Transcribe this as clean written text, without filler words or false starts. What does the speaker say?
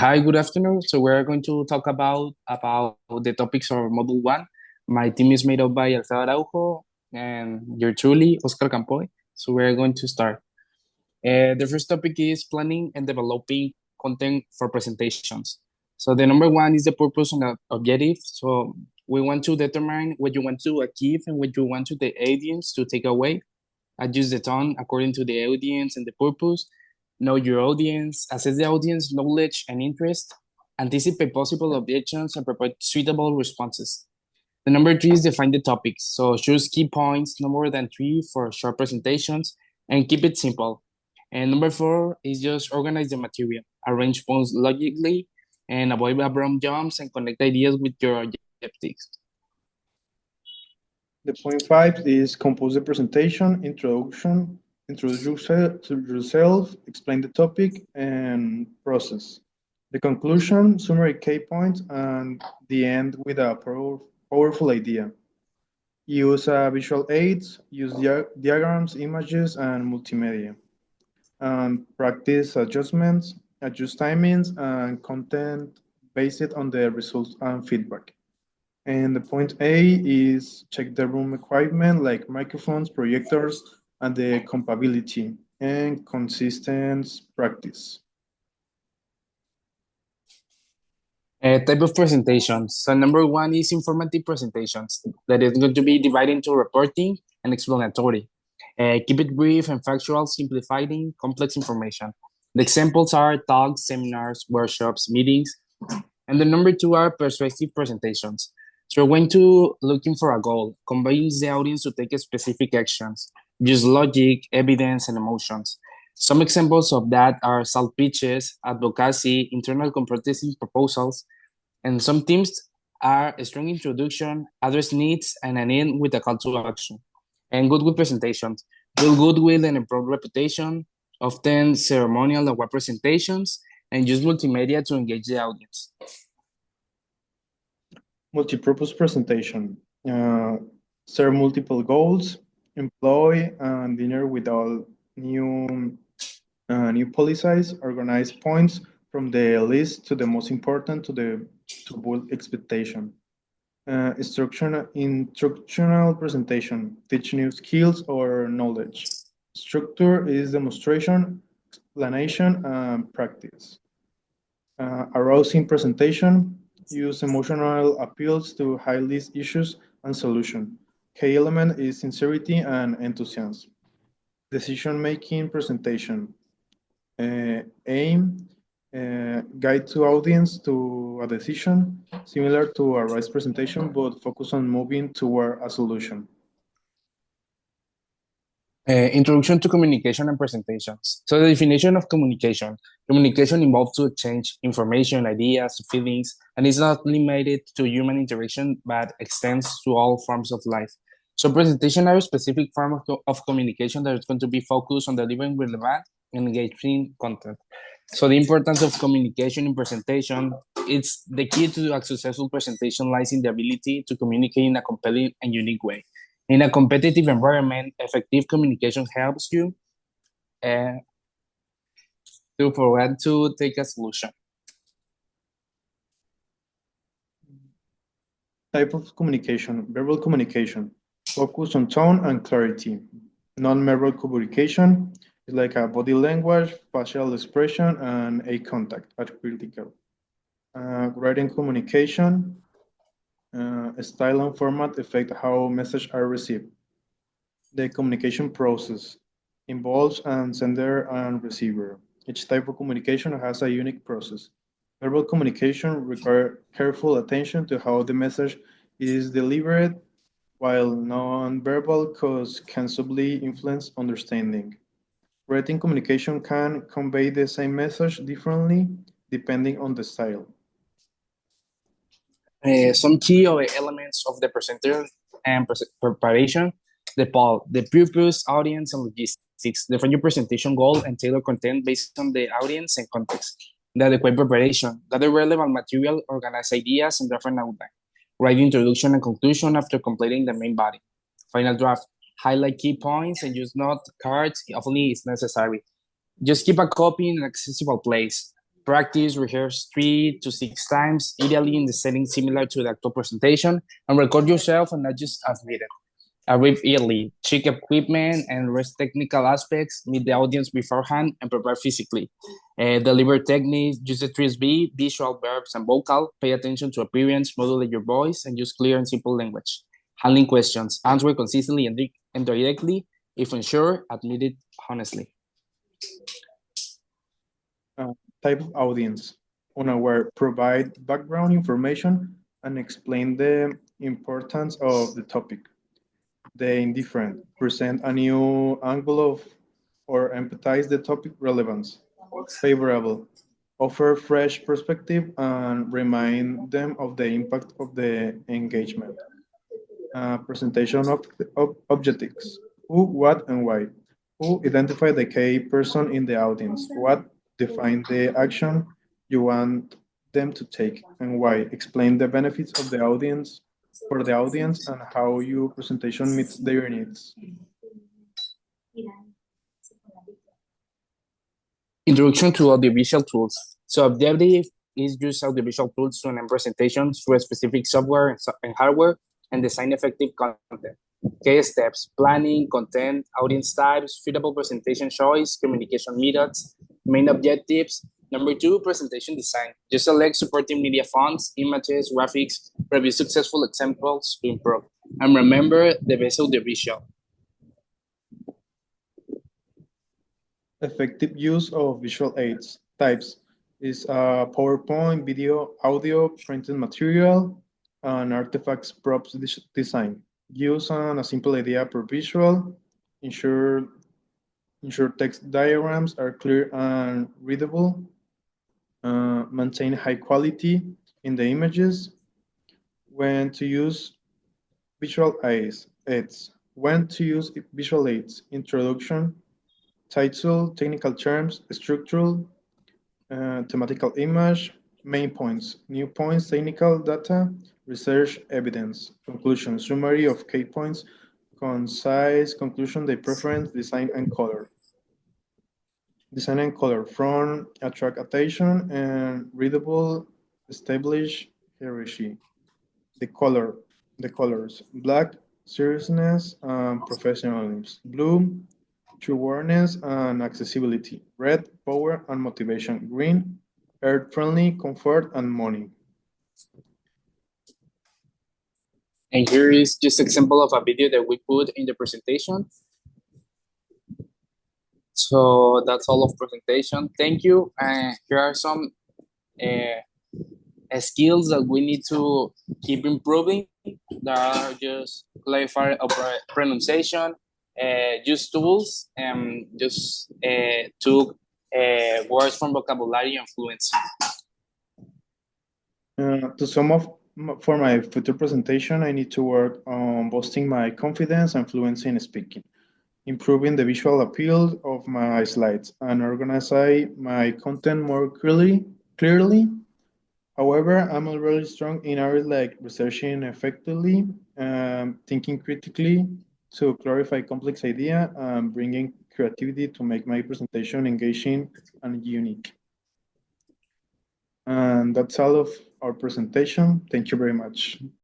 Hi, good afternoon. So we're going to talk about the topics of Module 1. My team is made up by Alfredo Araujo and your truly, Oscar Campoy. So we're going to start. The first topic is planning and developing content for presentations. So the number one is the purpose and objective. So we want to determine what you want to achieve and what you want to the audience to take away. Adjust the tone according to the audience and the purpose. Know your audience, assess the audience knowledge and interest, anticipate possible objections, and prepare suitable responses. The number three is define the topics. So choose key points, no more than three for short presentations, and keep it simple. And number four is just organize the material, arrange points logically, and avoid abrupt jumps and connect ideas with your objectives. The point five is compose the presentation, introduce yourself, explain the topic, and process. The conclusion, summary key points, and the end with a powerful idea. Use visual aids, use diagrams, images, and multimedia. And practice adjustments, adjust timings, and content based on the results and feedback. And the point A is check the room equipment like microphones, projectors, and the compatibility and consistent practice. Type of presentations. So number one is informative presentations that is going to be divided into reporting and explanatory. Keep it brief and factual, simplifying complex information. The examples are talks, seminars, workshops, meetings. And the number two are persuasive presentations. So when to looking for a goal, convince the audience to take specific actions, use logic, evidence, and emotions. Some examples of that are sales pitches, advocacy, internal competency proposals, and some teams are a strong introduction, address needs, and an end with a call to action. And goodwill presentations, build goodwill and improve reputation, often ceremonial award presentations, and use multimedia to engage the audience. Multi-purpose presentation. Serve multiple goals, employ and dinner with all new policies, organize points from the list to the most important to build expectation. Instructional presentation, teach new skills or knowledge. Structure is demonstration, explanation, and practice. Arousing presentation, use emotional appeals to highlight issues and solution. Key element is sincerity and enthusiasm. Decision-making presentation, aim, guide to audience to a decision, similar to a RISE presentation, but focus on moving toward a solution. Introduction to communication and presentations. So the definition of communication. Communication involves to exchange information, ideas, feelings, and is not limited to human interaction, but extends to all forms of life. So presentation are a specific form of communication that is going to be focused on delivering relevant and engaging content. So the importance of communication in presentation, it's the key to a successful presentation lies in the ability to communicate in a compelling and unique way. In a competitive environment, effective communication helps you to forward to take a solution. Type of communication, verbal communication, focus on tone and clarity. Non-verbal communication is like a body language, facial expression, and eye contact are critical. Writing communication, style and format affect how messages are received. The communication process involves a sender and receiver. Each type of communication has a unique process. Verbal communication requires careful attention to how the message is delivered, while non-verbal cues can subtly influence understanding. Written communication can convey the same message differently depending on the style. Some key elements of the presenter and preparation, the purpose, audience, and logistics. Define your presentation goal and tailor content based on the audience and context. The adequate preparation, gather relevant material, organize ideas, and draft an outline. Write the introduction and conclusion after completing the main body. Final draft, highlight key points and use note cards if only it's necessary. Just keep a copy in an accessible place. Practice, rehearse 3 to 6 times, ideally in the setting similar to the actual presentation, and record yourself and adjust as needed. Arrive early, check equipment and rest technical aspects, meet the audience beforehand, and prepare physically. Deliver techniques, use the 3SB, visual, verbs, and vocal. Pay attention to appearance, modulate your voice, and use clear and simple language. Handling questions, answer consistently and directly. If unsure, admit it honestly. Type of audience. Unaware, provide background information and explain the importance of the topic. The indifferent, present a new angle of or empathize the topic relevance. Favorable, offer fresh perspective and remind them of the impact of the engagement. Presentation of objectives. Who, what, and why. Who, identify the key person in the audience. What, define the action you want them to take. And why, explain the benefits of the audience for the audience and how your presentation meets their needs. Introduction to audiovisual tools. So objective is use audiovisual tools to enhance presentations through a specific software and hardware and design effective content. Key steps: planning, content, audience types, suitable presentation choice, communication methods, main objectives. Number 2, presentation design. Just select supporting media fonts, images, graphics, review successful examples to improve. And remember the best audiovisual. Effective use of visual aids types is PowerPoint, video, audio, printed material, and artifacts props design. Use on a simple idea per visual. Ensure text diagrams are clear and readable. Maintain high quality in the images. When to use visual aids. When to use visual aids. Introduction, title, technical terms, structural, thematical image, main points, new points, technical data, research, evidence, conclusion, summary of key points, concise conclusion, the preference, design and color. Design and color, from attract attention and readable, establish hierarchy. The colors, black, seriousness, professionalism, blue, true awareness and accessibility, red, power and motivation, green, earth-friendly, comfort and money. And here is just an example of a video that we put in the presentation. So that's all of presentation. Thank you. And here are some skills that we need to keep improving. That are just clarify pronunciation, use tools, and just took words from vocabulary and fluency. To sum up, for my future presentation, I need to work on boosting my confidence and fluency in speaking, improving the visual appeal of my slides, and organize my content more clearly. However, I'm already strong in areas like researching effectively, thinking critically to clarify complex idea, and bringing creativity to make my presentation engaging and unique. And that's all of our presentation. Thank you very much.